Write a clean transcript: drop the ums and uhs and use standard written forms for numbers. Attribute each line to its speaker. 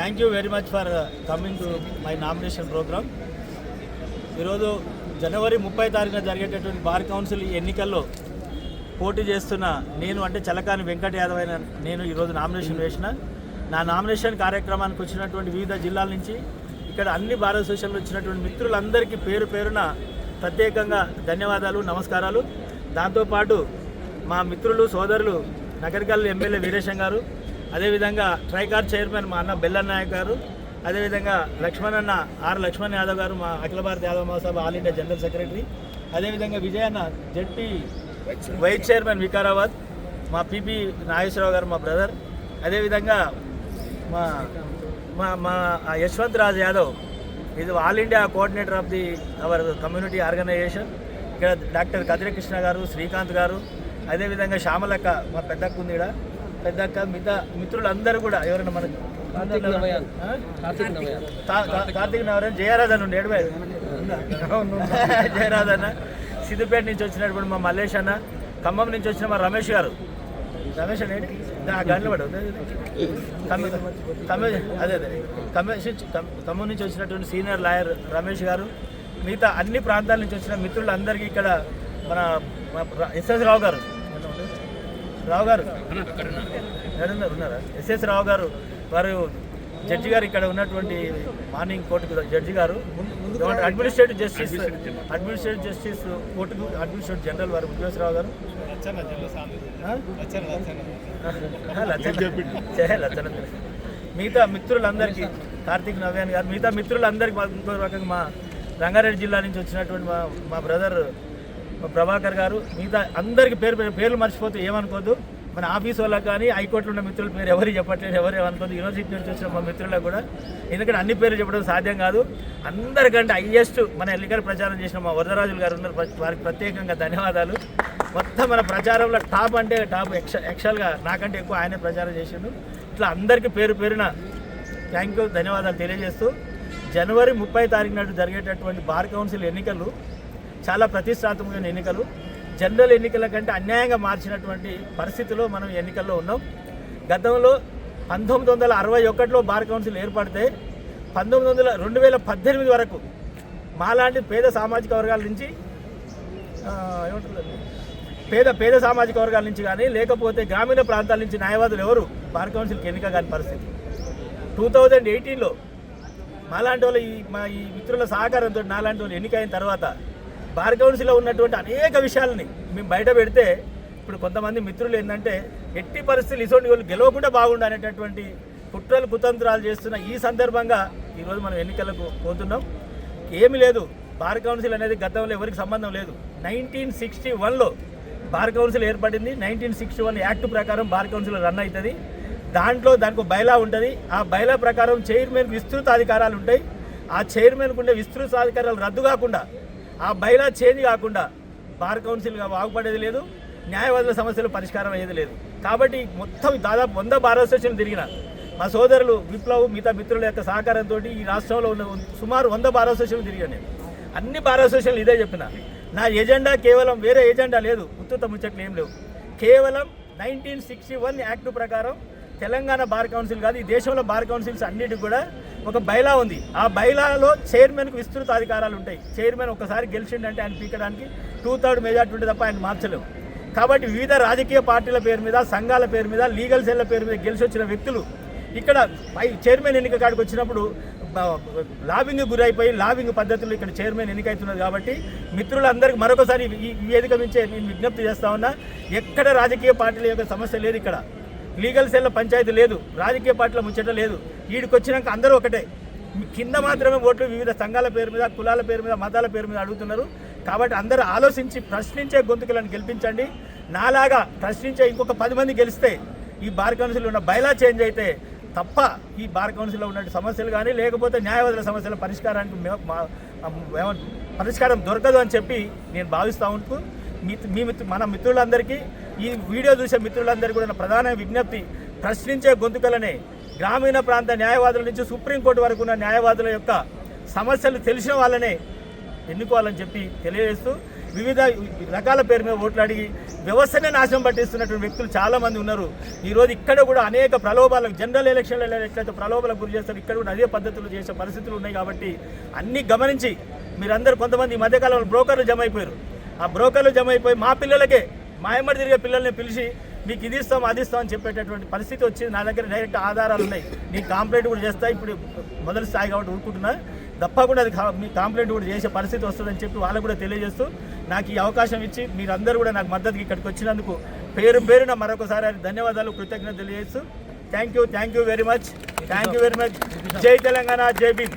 Speaker 1: Thank you very much for coming to my nomination program. ఈరోజు జనవరి 30 తారీఖున జరిగేటటువంటి బార్ కౌన్సిల్ ఎన్నికల్లో పోటీ చేస్తున్న నేను అంటే చలకాని వెంకట యాదవ్ అయిన నేను ఈరోజు నామినేషన్ వేసిన. నా నామినేషన్ కార్యక్రమానికి వచ్చినటువంటి వివిధ జిల్లాల నుంచి ఇక్కడ అన్ని బార్ అసోసియేషన్లు వచ్చినటువంటి మిత్రులందరికీ పేరు పేరున ప్రత్యేకంగా ధన్యవాదాలు, నమస్కారాలు. దాంతోపాటు మా మిత్రులు సోదరులు నగరికల్ ఎమ్మెల్యే వీరేశం గారు, అదేవిధంగా ట్రైకార్ చైర్మన్ మా అన్న బెల్లన్ నాయక్ గారు, అదేవిధంగా లక్ష్మణ్ యాదవ్ గారు మా అఖిల భారత యాదవ మహాసభ ఆల్ ఇండియా జనరల్ సెక్రటరీ, అదేవిధంగా విజయన్న జెడ్పీ వైస్ చైర్మన్ వికారాబాద్, మా పిపి నాగేశ్వరరావు గారు మా బ్రదర్, అదేవిధంగా మా మా మా యశ్వంత్ రాజ్ యాదవ్ ఇది all India coordinator of the our community organization. ఇక్కడ డాక్టర్ కదిరి కృష్ణ గారు, శ్రీకాంత్ గారు, అదేవిధంగా శ్యామలక్క మా పెద్దక్క ఉంది, ఇక్కడ పెద్దక్క, మిగతా మిత్రులందరూ కూడా ఎవరైనా మనకు కార్తీక్ నవరన్, జయరాధన్ ఉండే జయరాధన్న, సిద్దిపేట నుంచి వచ్చినటువంటి మా మల్లేష్ అన్న, ఖమ్మం నుంచి వచ్చిన మా రమేష్ గారు, రమేష్ అనే గంటలు పడవు ఖమ్మం నుంచి వచ్చినటువంటి సీనియర్ లాయర్ రమేష్ గారు, మిగతా అన్ని ప్రాంతాల నుంచి వచ్చిన మిత్రులందరికీ ఇక్కడ మన ఎస్ఎస్ రావు గారు ఉన్నారా, ఎస్ఎస్ రావు గారు వారు జడ్జి గారు, ఇక్కడ ఉన్నటువంటి మార్నింగ్ కోర్టుకు జడ్జి గారు, అడ్మినిస్ట్రేటివ్ జస్టిస్ కోర్టుకు అడ్మినిస్ట్రేటివ్ జనరల్ వారు ఉద్యోగరావు గారు, మిగతా మిత్రులందరికీ కార్తీక్ నవ్యాన్ గారు, మిగతా మిత్రులందరికీ ఇంకో రకంగా మా రంగారెడ్డి జిల్లా నుంచి వచ్చినటువంటి మా బ్రదర్ ప్రభాకర్ గారు, మిగతా అందరికీ పేర్లు మర్చిపోతే ఏమనుకోద్దు. మన ఆఫీస్ వాళ్ళకి కానీ హైకోర్టులో ఉన్న మిత్రుల పేరు ఎవరు చెప్పట్లేదు, ఎవరు ఏమనుకోద్దు. యూనివర్సిటీ నుంచి వచ్చిన మా మిత్రులకు కూడా, ఎందుకంటే అన్ని పేర్లు చెప్పడం సాధ్యం కాదు. అందరికంటే హైయెస్ట్ మన ఎన్నికల ప్రచారం చేసిన మా వరదరాజులు గారు ఉన్నారు, వారికి ప్రత్యేకంగా ధన్యవాదాలు. మొత్తం మన ప్రచారంలో టాప్ అంటే టాప్, యాక్చువల్గా నాకంటే ఎక్కువ ఆయనే ప్రచారం చేసిండు. ఇట్లా అందరికీ పేరు పేరున థ్యాంక్ యూ, ధన్యవాదాలు తెలియజేస్తూ, జనవరి 30 తారీఖు నాడు జరిగేటటువంటి బార్ కౌన్సిల్ ఎన్నికలు చాలా ప్రతిష్టాత్మకమైన ఎన్నికలు. జనరల్ ఎన్నికల కంటే అన్యాయంగా మార్చినటువంటి పరిస్థితిలో మనం ఎన్నికల్లో ఉన్నాం. గతంలో 1961లో బార్ కౌన్సిల్ ఏర్పడితే 2018 వరకు మాలాంటి పేద సామాజిక వర్గాల నుంచి పేద సామాజిక వర్గాల నుంచి కానీ, లేకపోతే గ్రామీణ ప్రాంతాల నుంచి న్యాయవాదులు ఎవరు బార్ కౌన్సిల్కి ఎన్నిక కాని పరిస్థితి. 2018లో మాలాంటి వాళ్ళు ఈ మిత్రుల సహకారంతో నాలాంటి వాళ్ళు ఎన్నికైన తర్వాత బార్ కౌన్సిల్లో ఉన్నటువంటి అనేక విషయాలని మేము బయట పెడితే, ఇప్పుడు కొంతమంది మిత్రులు ఏంటంటే ఎట్టి పరిస్థితులు ఇటువంటి వాళ్ళు గెలవకుండా బాగుండు అనేటటువంటి కుతంత్రాలు చేస్తున్న ఈ సందర్భంగా ఈరోజు మనం ఎన్నికలకు పోతున్నాం. ఏమీ లేదు, బార్ కౌన్సిల్ అనేది గతంలో ఎవరికి సంబంధం లేదు. 1961లో బార్ కౌన్సిల్ ఏర్పడింది. 1961 యాక్ట్ ప్రకారం బార్ కౌన్సిల్ రన్ అవుతుంది. దానికి బైలా ఉంటుంది. ఆ బైలా ప్రకారం చైర్మన్కి విస్తృత అధికారాలు ఉంటాయి. ఆ చైర్మన్కు ఉండే విస్తృత అధికారాలు రద్దు కాకుండా, ఆ బైలా చేంజ్ కాకుండా బార్ కౌన్సిల్గా బాగుపడేది లేదు, న్యాయవాదుల సమస్యలు పరిష్కారం అయ్యేది లేదు. కాబట్టి మొత్తం దాదాపు 100 బార్ అసోసియేషన్లు తిరిగిన మా సోదరులు విప్లవ్, మిగతా మిత్రుల యొక్క సహకారంతో ఈ రాష్ట్రంలో ఉన్న సుమారు 100 బార్ అసోసియేషన్లు తిరిగాను నేను. అన్ని బార్ అసోసియేషన్లు ఇదే చెప్పిన. నా ఎజెండా కేవలం వేరే ఎజెండా లేదు, ఉత్తుత ముచ్చట్లు ఏం లేవు. కేవలం 1961 యాక్ట్ ప్రకారం తెలంగాణ బార్ కౌన్సిల్ కాదు, ఈ దేశంలో బార్ కౌన్సిల్స్ అన్నిటికి కూడా ఒక బైలా ఉంది. ఆ బైలాలో చైర్మన్కి విస్తృత అధికారాలు ఉంటాయి. చైర్మన్ ఒకసారి గెలిచిండంటే ఆయన పీకడానికి 2/3 మెజార్టీ ఉంటే తప్ప ఆయన మార్చలేవు. కాబట్టి వివిధ రాజకీయ పార్టీల పేరు మీద, సంఘాల పేరు మీద, లీగల్ సెల్ల పేరు మీద గెలిచి వచ్చిన వ్యక్తులు ఇక్కడ చైర్మన్ ఎన్నిక కాడికి వచ్చినప్పుడు లాబింగ్ గురైపోయి లాబింగ్ పద్ధతులు ఇక్కడ చైర్మన్ ఎన్నికవుతున్నది. కాబట్టి మిత్రులందరికీ మరొకసారి ఈ వేదిక నుంచే నేను విజ్ఞప్తి చేస్తా ఉన్నా, ఎక్కడ రాజకీయ పార్టీల యొక్క సమస్య లేదు, ఇక్కడ లీగల్ సెల్ల పంచాయతీ లేదు, రాజకీయ పార్టీల ముచ్చట లేదు. వీడికి వచ్చినాక అందరూ ఒకటే, కింద మాత్రమే ఓట్లు వివిధ సంఘాల పేరు మీద, కులాల పేరు మీద, మతాల పేరు మీద అడుగుతున్నారు. కాబట్టి అందరూ ఆలోచించి ప్రశ్నించే గొంతుకలను గెలిపించండి. నాలాగా ప్రశ్నించే ఇంకొక 10 మంది గెలిస్తే ఈ బార్ కౌన్సిల్ ఉన్న బైలా చేంజ్ అయితే తప్ప ఈ బార్ కౌన్సిల్లో ఉన్న సమస్యలు కానీ, లేకపోతే న్యాయవాదుల సమస్యల పరిష్కారానికి పరిష్కారం దొరకదు అని చెప్పి నేను భావిస్తూ ఉంటూ, మన మిత్రులందరికీ, ఈ వీడియో చూసే మిత్రులందరికీ కూడా ప్రధాన విజ్ఞప్తి, ప్రశ్నించే గొంతుకలనే గ్రామీణ ప్రాంత న్యాయవాదుల నుంచి సుప్రీంకోర్టు వరకు ఉన్న న్యాయవాదుల యొక్క సమస్యలు తెలిసిన వాళ్ళనే ఎన్నుకోవాలని చెప్పి తెలియజేస్తూ, వివిధ రకాల పేరు మీద ఓట్లు అడిగి వ్యవస్థనే నాశనం పట్టిస్తున్నటువంటి వ్యక్తులు చాలామంది ఉన్నారు. ఈరోజు ఇక్కడ కూడా అనేక ప్రలోభాలకు జనరల్ ఎలక్షన్లలో ఎట్లయితే ప్రలోభాలకు గురి చేస్తారు ఇక్కడ కూడా అదే పద్ధతులు చేసే పరిస్థితులు ఉన్నాయి. కాబట్టి అన్నీ గమనించి మీరందరూ కొంతమంది ఈ మధ్యకాలంలో బ్రోకర్లు జమ అయిపోయారు. ఆ బ్రోకర్లు జమ అయిపోయి మా పిల్లలకే మాయమ్మడి తిరిగే పిల్లల్ని పిలిచి మీకు ఇది ఇస్తాం అది ఇస్తాం అని చెప్పేటటువంటి పరిస్థితి వచ్చింది. నా దగ్గర డైరెక్ట్ ఆధారాలు ఉన్నాయి. నేను కంప్లైంట్ కూడా చేస్తా. ఇప్పుడు మొదటి స్థాయి కాబట్టి ఊరుకుంటున్నా. తప్పకుండా అది మీ కంప్లైంట్ కూడా చేసే పరిస్థితి వస్తుందని చెప్పి వాళ్ళకు కూడా తెలియజేస్తూ నాకు ఈ అవకాశం ఇచ్చి మీరందరూ కూడా నాకు మద్దతుకి ఇక్కడికి వచ్చినందుకు పేరున మరొకసారి ధన్యవాదాలు కృతజ్ఞతలు తెలియజేస్తూ థ్యాంక్ యూ వెరీ మచ్. జై తెలంగాణ, జై భీమ్.